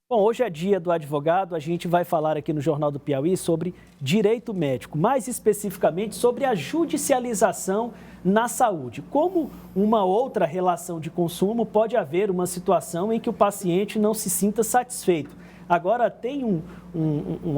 Bom, hoje é dia do advogado, a gente vai falar aqui no Jornal do Piauí sobre direito médico, mais especificamente sobre a judicialização na saúde. Como uma outra relação de consumo, pode haver uma situação em que o paciente não se sinta satisfeito. Agora, tem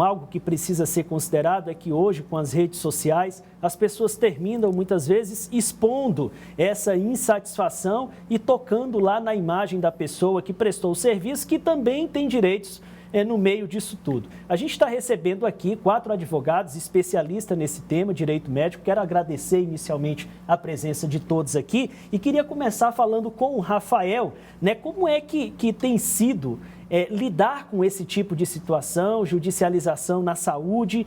algo que precisa ser considerado, é que hoje, com as redes sociais, as pessoas terminam muitas vezes expondo essa insatisfação e tocando lá na imagem da pessoa que prestou o serviço, que também tem direitos no meio disso tudo. A gente está recebendo aqui 4 advogados especialistas nesse tema, direito médico. Quero agradecer inicialmente a presença de todos aqui e queria começar falando com o Rafael, né? Como é que tem sido lidar com esse tipo de situação, judicialização na saúde,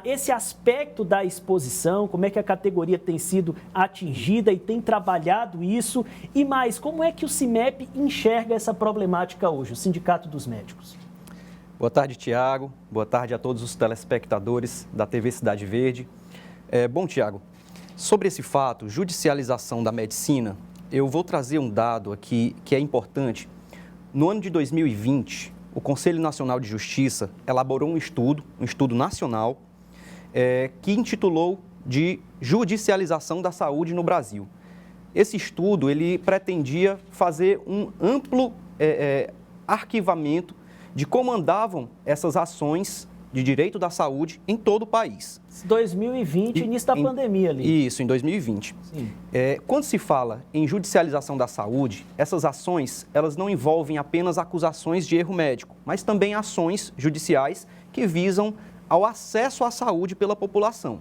esse aspecto da exposição, como é que a categoria tem sido atingida e tem trabalhado isso, e mais, como é que o CIMEP enxerga essa problemática hoje, o Sindicato dos Médicos? Boa tarde, Tiago. Boa tarde a todos os telespectadores da TV Cidade Verde. Bom, Tiago, sobre esse fato, judicialização da medicina, eu vou trazer um dado aqui que é importante. No ano de 2020, o Conselho Nacional de Justiça elaborou um estudo nacional, que intitulou de Judicialização da Saúde no Brasil. Esse estudo, ele pretendia fazer um amplo arquivamento de como andavam essas ações de direito da saúde em todo o país. 2020, início da pandemia ali. Isso, em 2020. Sim. Quando se fala em judicialização da saúde, essas ações, elas não envolvem apenas acusações de erro médico, mas também ações judiciais que visam ao acesso à saúde pela população.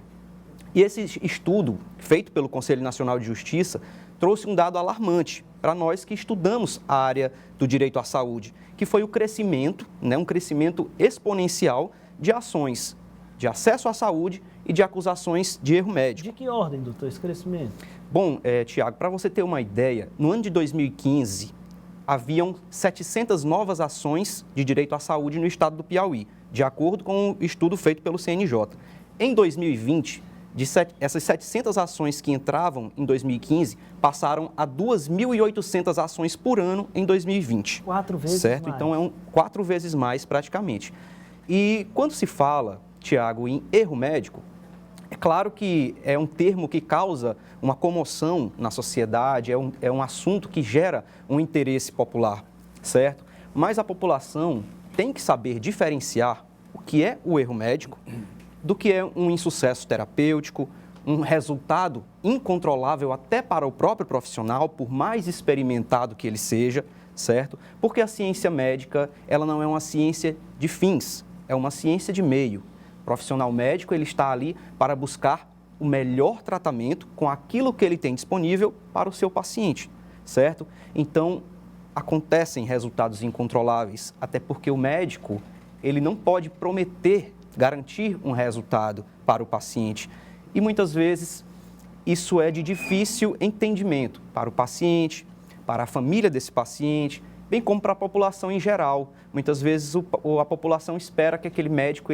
E esse estudo, feito pelo Conselho Nacional de Justiça, trouxe um dado alarmante para nós que estudamos a área do direito à saúde, que foi o crescimento, um crescimento exponencial de ações de acesso à saúde e de acusações de erro médico. De que ordem, doutor, esse crescimento? Bom, Tiago, para você ter uma ideia, no ano de 2015, haviam 700 novas ações de direito à saúde no estado do Piauí, de acordo com o estudo feito pelo CNJ. Em 2020, essas 700 ações que entravam em 2015 passaram a 2.800 ações por ano em 2020. 4 vezes certo? mais. Então, 4 vezes mais praticamente. E quando se fala, Tiago, em erro médico, é claro que é um termo que causa uma comoção na sociedade, é um assunto que gera um interesse popular, certo? Mas a população tem que saber diferenciar o que é o erro médico do que é um insucesso terapêutico, um resultado incontrolável até para o próprio profissional, por mais experimentado que ele seja, certo? Porque a ciência médica, ela não é uma ciência de fins, é uma ciência de meio. O profissional médico, ele está ali para buscar o melhor tratamento com aquilo que ele tem disponível para o seu paciente, certo? Então, acontecem resultados incontroláveis, até porque o médico, ele não pode prometer, garantir um resultado para o paciente. E muitas vezes isso é de difícil entendimento para o paciente, para a família desse paciente, bem como para a população em geral. Muitas vezes a população espera que aquele médico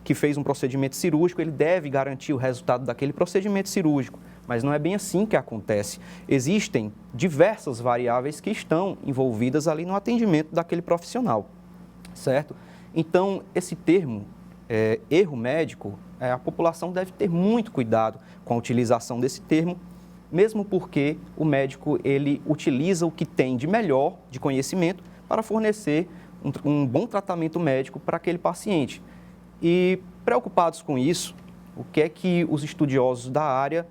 que fez um procedimento cirúrgico, ele deve garantir o resultado daquele procedimento cirúrgico, mas não é bem assim que acontece. Existem diversas variáveis que estão envolvidas ali no atendimento daquele profissional, certo? Então, esse termo, erro médico, a população deve ter muito cuidado com a utilização desse termo, mesmo porque o médico, ele utiliza o que tem de melhor, de conhecimento, para fornecer um bom tratamento médico para aquele paciente. E, preocupados com isso, o que é que os estudiosos da área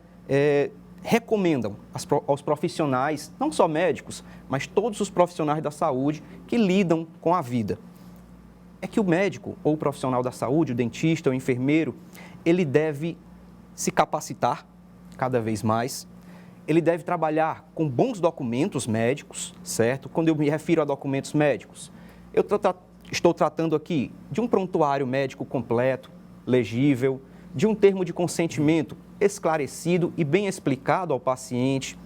recomendam aos profissionais, não só médicos, mas todos os profissionais da saúde que lidam com a vida? É que o médico ou o profissional da saúde, o dentista, o enfermeiro, ele deve se capacitar cada vez mais, ele deve trabalhar com bons documentos médicos, certo? Quando eu me refiro a documentos médicos, eu estou tratando aqui de um prontuário médico completo, legível, de um termo de consentimento esclarecido e bem explicado ao paciente,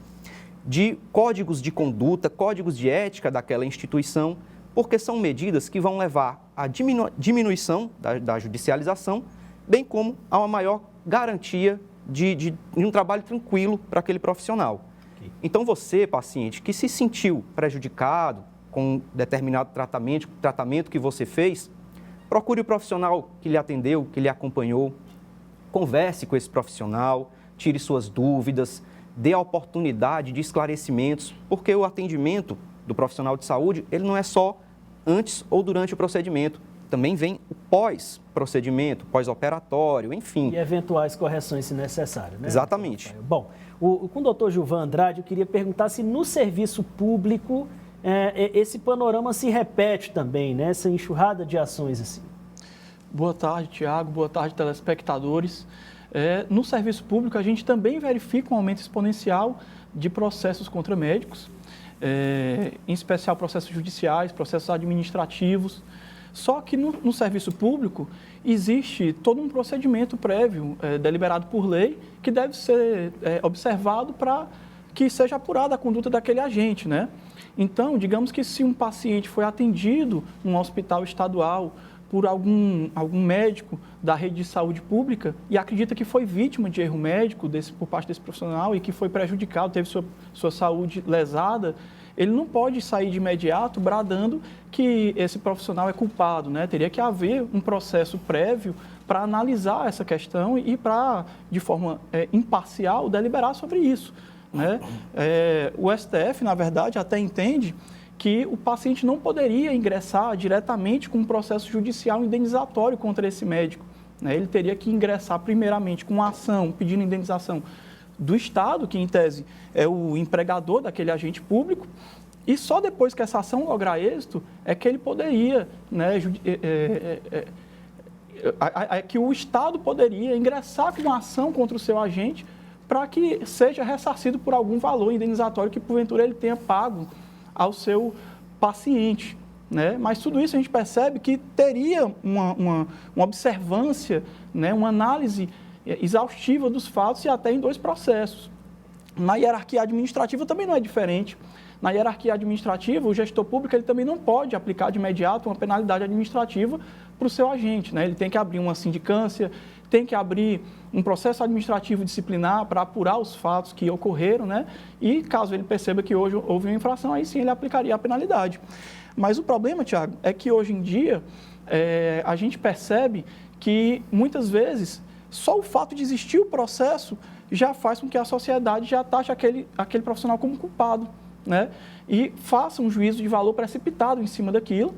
de códigos de conduta, códigos de ética daquela instituição, porque são medidas que vão levar à diminuição da judicialização, bem como a uma maior garantia de um trabalho tranquilo para aquele profissional. Okay. Então, você, paciente, que se sentiu prejudicado com determinado tratamento que você fez, procure o profissional que lhe atendeu, que lhe acompanhou, converse com esse profissional, tire suas dúvidas, dê a oportunidade de esclarecimentos, porque o atendimento do profissional de saúde, ele não é só antes ou durante o procedimento, também vem o pós-procedimento, pós-operatório, enfim. E eventuais correções, se necessário, né? Exatamente. Bom, com o doutor Gilvan Andrade, eu queria perguntar se no serviço público esse panorama se repete também, né? Essa enxurrada de ações assim. Boa tarde, Tiago. Boa tarde, telespectadores. No serviço público, a gente também verifica um aumento exponencial de processos contra médicos, em especial processos judiciais, processos administrativos. Só que no serviço público existe todo um procedimento prévio, deliberado por lei, que deve ser observado para que seja apurada a conduta daquele agente, né? Então, digamos que se um paciente foi atendido num hospital estadual por algum médico da rede de saúde pública e acredita que foi vítima de erro médico por parte desse profissional e que foi prejudicado, teve sua saúde lesada, ele não pode sair de imediato bradando que esse profissional é culpado, né? Teria que haver um processo prévio para analisar essa questão e para, de forma imparcial, deliberar sobre isso, né? O STF, na verdade, até entende que o paciente não poderia ingressar diretamente com um processo judicial indenizatório contra esse médico, né? Ele teria que ingressar primeiramente com uma ação pedindo indenização do Estado, que em tese é o empregador daquele agente público, e só depois que essa ação lograr êxito é que ele poderia, né, que o Estado poderia ingressar com uma ação contra o seu agente para que seja ressarcido por algum valor indenizatório que porventura ele tenha pago ao seu paciente, né? Mas tudo isso a gente percebe que teria uma observância, né, uma análise exaustiva dos fatos e até em 2 processos. Na hierarquia administrativa também não é diferente. Na hierarquia administrativa, o gestor público ele também não pode aplicar de imediato uma penalidade administrativa para o seu agente, né? Ele tem que abrir uma sindicância, tem que abrir um processo administrativo disciplinar para apurar os fatos que ocorreram, né? E caso ele perceba que hoje houve uma infração, aí sim ele aplicaria a penalidade. Mas o problema, Tiago, é que hoje em dia a gente percebe que muitas vezes só o fato de existir o processo já faz com que a sociedade já taxe aquele profissional como culpado, né? E faça um juízo de valor precipitado em cima daquilo,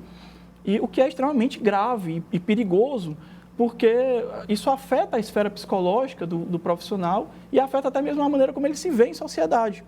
e o que é extremamente grave e perigoso, porque isso afeta a esfera psicológica do profissional e afeta até mesmo a maneira como ele se vê em sociedade.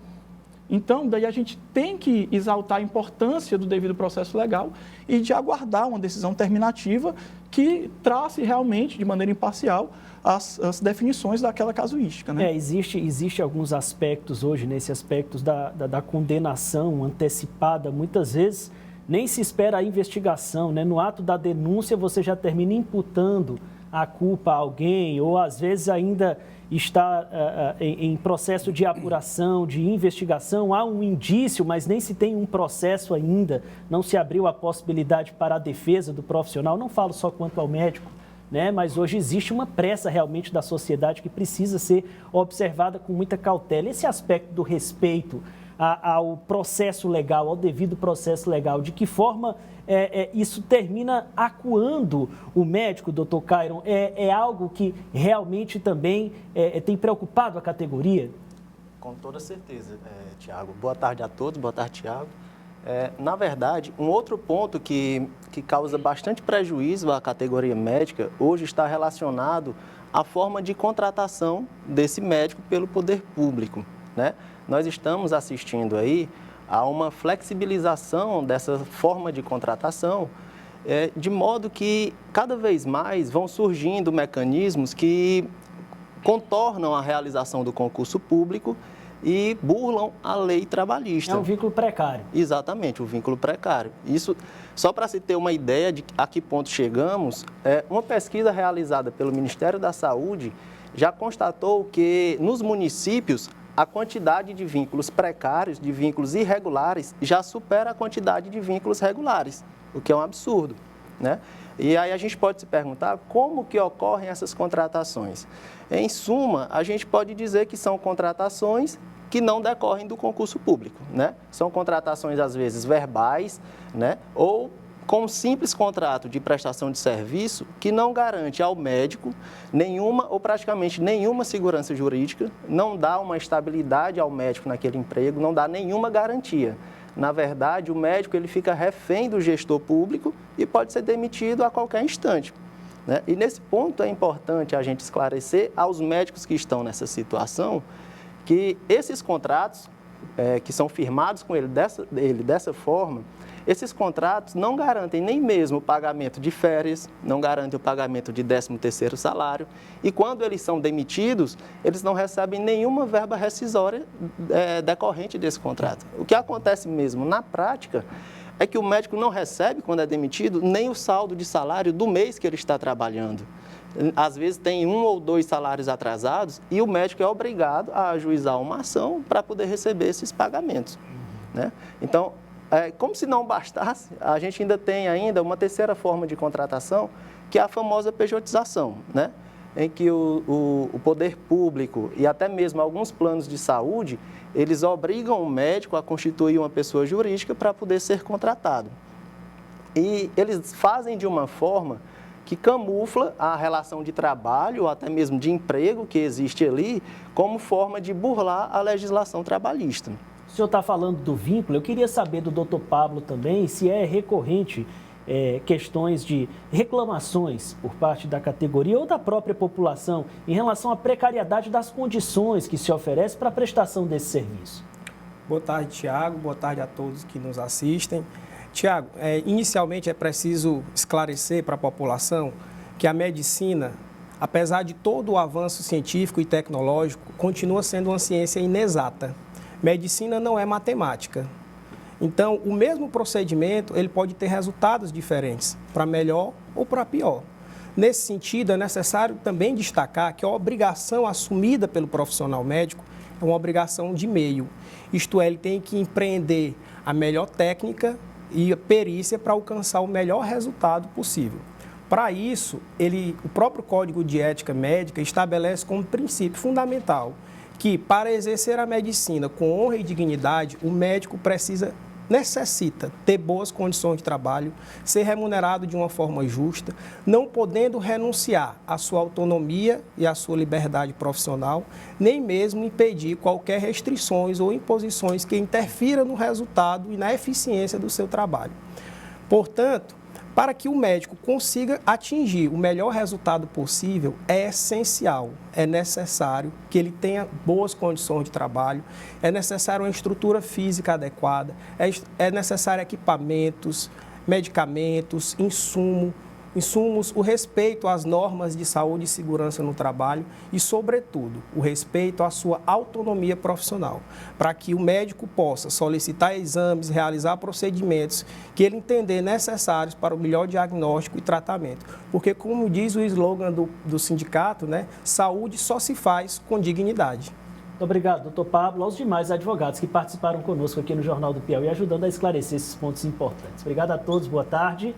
Então, daí a gente tem que exaltar a importância do devido processo legal e de aguardar uma decisão terminativa que trace realmente, de maneira imparcial, as definições daquela casuística, né? Existe alguns aspectos hoje, nesse aspecto da condenação antecipada, muitas vezes nem se espera a investigação, né? No ato da denúncia você já termina imputando a culpa a alguém, ou às vezes ainda está em processo de apuração, de investigação, há um indício, mas nem se tem um processo ainda, não se abriu a possibilidade para a defesa do profissional, não falo só quanto ao médico, né? Mas hoje existe uma pressa realmente da sociedade que precisa ser observada com muita cautela. Esse aspecto do respeito ao processo legal, ao devido processo legal, de que forma isso termina acuando o médico, doutor Cairon, é algo que realmente também tem preocupado a categoria? Com toda certeza, Tiago. Boa tarde a todos, boa tarde, Tiago. Na verdade, um outro ponto que causa bastante prejuízo à categoria médica hoje está relacionado à forma de contratação desse médico pelo poder público, né? Nós estamos assistindo aí a uma flexibilização dessa forma de contratação, de modo que cada vez mais vão surgindo mecanismos que contornam a realização do concurso público e burlam a lei trabalhista. É um vínculo precário. Exatamente, o vínculo precário. Isso, só para se ter uma ideia de a que ponto chegamos, uma pesquisa realizada pelo Ministério da Saúde já constatou que nos municípios a quantidade de vínculos precários, de vínculos irregulares, já supera a quantidade de vínculos regulares, o que é um absurdo, né? E aí a gente pode se perguntar como que ocorrem essas contratações. Em suma, a gente pode dizer que são contratações que não decorrem do concurso público, né? São contratações, às vezes, verbais, né? Ou com um simples contrato de prestação de serviço que não garante ao médico nenhuma ou praticamente nenhuma segurança jurídica, não dá uma estabilidade ao médico naquele emprego, não dá nenhuma garantia. Na verdade, o médico ele fica refém do gestor público e pode ser demitido a qualquer instante, né? E nesse ponto é importante a gente esclarecer aos médicos que estão nessa situação que esses contratos que são firmados com ele dessa forma, esses contratos não garantem nem mesmo o pagamento de férias, não garantem o pagamento de 13º salário, e quando eles são demitidos, eles não recebem nenhuma verba rescisória decorrente desse contrato. O que acontece mesmo na prática é que o médico não recebe, quando é demitido, nem o saldo de salário do mês que ele está trabalhando. Às vezes tem 1 ou 2 salários atrasados e o médico é obrigado a ajuizar uma ação para poder receber esses pagamentos, né? Então, como se não bastasse, a gente ainda tem uma terceira forma de contratação, que é a famosa pejotização, né? Em que o poder público e até mesmo alguns planos de saúde, eles obrigam o médico a constituir uma pessoa jurídica para poder ser contratado. E eles fazem de uma forma que camufla a relação de trabalho ou até mesmo de emprego que existe ali, como forma de burlar a legislação trabalhista. O senhor está falando do vínculo, eu queria saber do Dr. Pablo também se é recorrente questões de reclamações por parte da categoria ou da própria população em relação à precariedade das condições que se oferece para a prestação desse serviço. Boa tarde, Tiago. Boa tarde a todos que nos assistem. Tiago, inicialmente é preciso esclarecer para a população que a medicina, apesar de todo o avanço científico e tecnológico, continua sendo uma ciência inexata. Medicina não é matemática. Então, o mesmo procedimento, ele pode ter resultados diferentes, para melhor ou para pior. Nesse sentido, é necessário também destacar que a obrigação assumida pelo profissional médico é uma obrigação de meio. Isto é, ele tem que empreender a melhor técnica e a perícia para alcançar o melhor resultado possível. Para isso, o próprio Código de Ética Médica estabelece como princípio fundamental que, para exercer a medicina com honra e dignidade, o médico necessita ter boas condições de trabalho, ser remunerado de uma forma justa, não podendo renunciar à sua autonomia e à sua liberdade profissional, nem mesmo impedir qualquer restrições ou imposições que interfiram no resultado e na eficiência do seu trabalho. Portanto, para que o médico consiga atingir o melhor resultado possível, é essencial, é necessário que ele tenha boas condições de trabalho, é necessário uma estrutura física adequada, é necessário equipamentos, medicamentos, insumos, o respeito às normas de saúde e segurança no trabalho e, sobretudo, o respeito à sua autonomia profissional, para que o médico possa solicitar exames, realizar procedimentos que ele entender necessários para o melhor diagnóstico e tratamento. Porque, como diz o slogan do sindicato, né, saúde só se faz com dignidade. Muito obrigado, doutor Pablo, aos demais advogados que participaram conosco aqui no Jornal do Piauí, ajudando a esclarecer esses pontos importantes. Obrigado a todos, boa tarde.